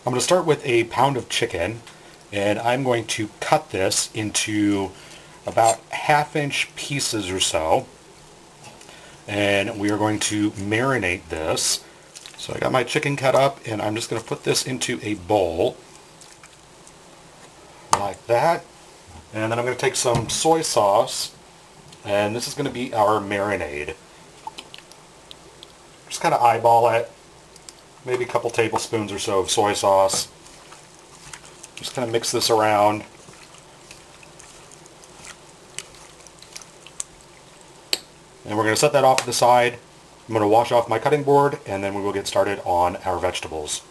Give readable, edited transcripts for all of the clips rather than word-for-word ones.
I'm going to start with a pound of chicken, and I'm going to cut this into about half-inch pieces or so, and we are going to marinate this. So I got my chicken cut up, and I'm just going to put this into a bowl like that, and then I'm going to take some soy sauce, and this is going to be our marinade. Just kind of eyeball it, maybe a couple tablespoons or so of soy sauce. Just kind of mix this around. And we're going to set that off to the side. I'm going to wash off my cutting board, and then we will get started on our vegetables.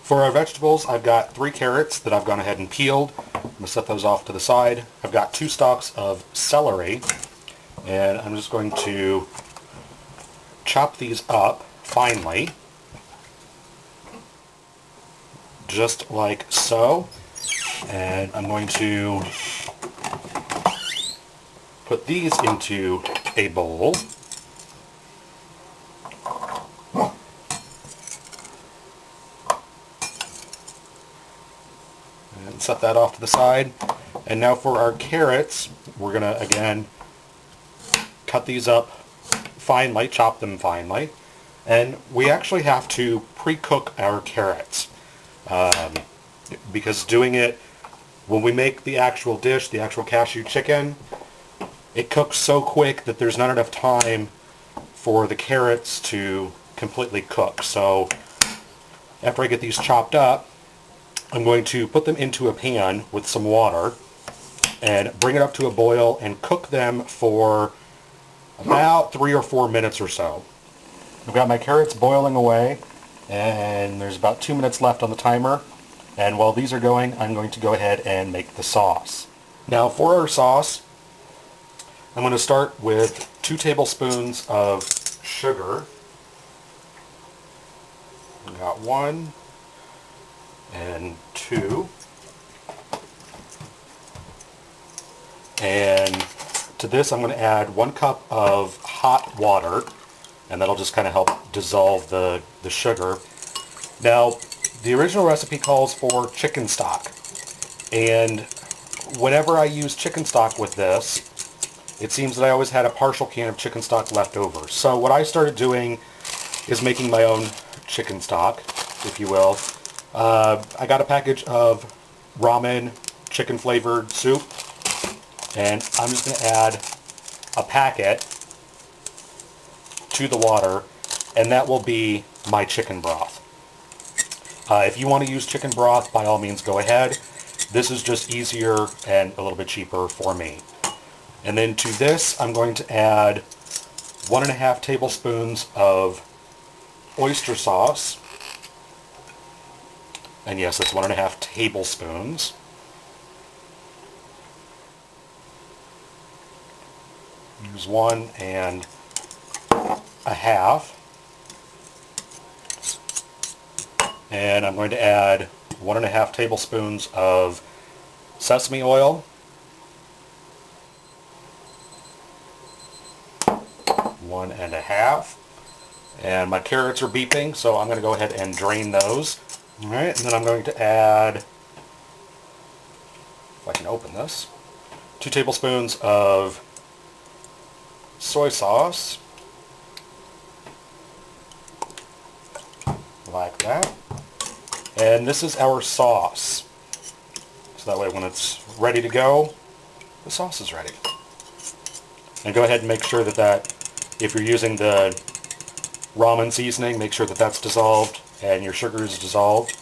For our vegetables, I've got 3 carrots that I've gone ahead and peeled. I'm going to set those off to the side. I've got 2 stalks of celery, and I'm just going to chop these up finely, just like so. And I'm going to put these into a bowl. And set that off to the side. And now for our carrots, we're going to again cut these up finely, chop them finely. And we actually have to pre-cook our carrots because doing it when we make the actual dish, the actual cashew chicken, it cooks so quick that there's not enough time for the carrots to completely cook. So after I get these chopped up, I'm going to put them into a pan with some water and bring it up to a boil and cook them for about 3 or 4 minutes or so. I've got my carrots boiling away, and there's about 2 minutes left on the timer. And while these are going, I'm going to go ahead and make the sauce. Now for our sauce, I'm going to start with 2 tablespoons of sugar. I've got 1 and 2. And to this I'm going to add 1 cup of hot water, and that'll just kind of help dissolve the sugar. Now, the original recipe calls for chicken stock, and whenever I use chicken stock with this, it seems that I always had a partial can of chicken stock left over. So what I started doing is making my own chicken stock, if you will. I got a package of ramen chicken flavored soup, and I'm just going to add a packet to the water, and that will be my chicken broth. If you want to use chicken broth, by all means go ahead. This is just easier and a little bit cheaper for me. And then to this, I'm going to add 1.5 tablespoons of oyster sauce. And yes, it's 1.5 tablespoons. Use 1.5. And I'm going to add 1.5 tablespoons of sesame oil. 1.5. And my carrots are beeping, so I'm going to go ahead and drain those. Alright, and then I'm going to add, if I can open this, 2 tablespoons of soy sauce. Like that. And this is our sauce. So that way when it's ready to go, the sauce is ready. And go ahead and make sure that if you're using the ramen seasoning, make sure that that's dissolved and your sugar is dissolved.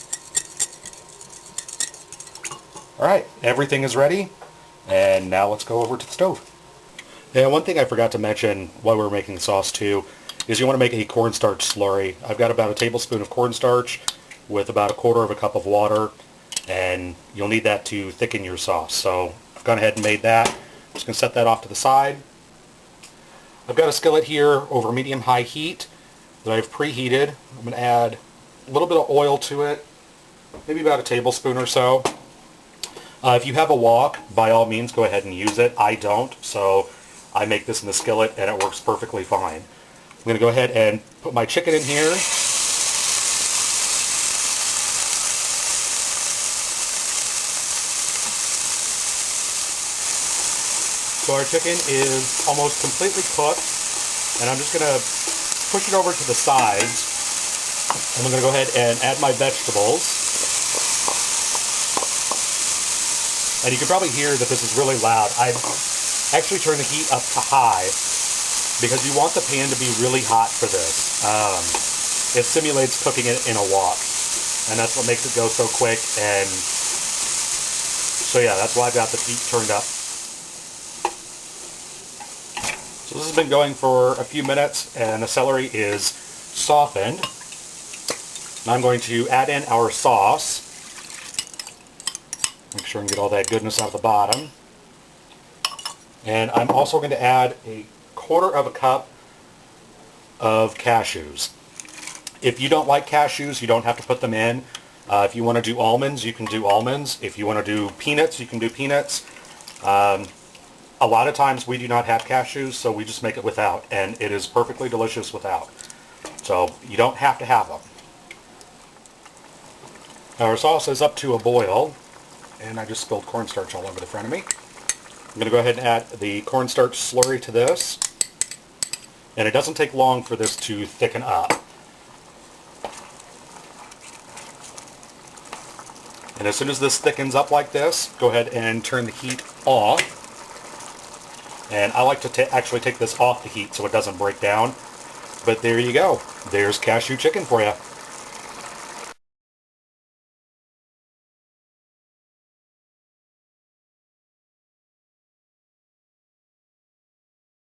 Alright, everything is ready. And now let's go over to the stove. And one thing I forgot to mention while we were making the sauce too is you want to make a cornstarch slurry. I've got about a tablespoon of cornstarch with about 1/4 cup of water, and you'll need that to thicken your sauce. So I've gone ahead and made that. I'm just going to set that off to the side. I've got a skillet here over medium-high heat that I've preheated. I'm going to add a little bit of oil to it, maybe about a tablespoon or so. If you have a wok, by all means go ahead and use it. I don't, so I make this in the skillet and it works perfectly fine. I'm going to go ahead and put my chicken in here. So our chicken is almost completely cooked, and I'm just going to push it over to the sides. And I'm going to go ahead and add my vegetables. And you can probably hear that this is really loud. I've actually turned the heat up to high because you want the pan to be really hot for this. It simulates cooking it in a wok, and that's what makes it go so quick. And so yeah, that's why I've got the heat turned up. So this has been going for a few minutes, and the celery is softened. Now I'm going to add in our sauce. Make sure I can get all that goodness out of the bottom. And I'm also going to add a 1/4 cup of cashews. If you don't like cashews, you don't have to put them in. If you want to do almonds, you can do almonds. If you want to do peanuts, you can do peanuts. A lot of times we do not have cashews, so we just make it without, and it is perfectly delicious without. So you don't have to have them. Our sauce is up to a boil, and I just spilled cornstarch all over the front of me. I'm going to go ahead and add the cornstarch slurry to this, and it doesn't take long for this to thicken up. And as soon as this thickens up like this, go ahead and turn the heat off. And I like to actually take this off the heat so it doesn't break down. But there you go. There's cashew chicken for you.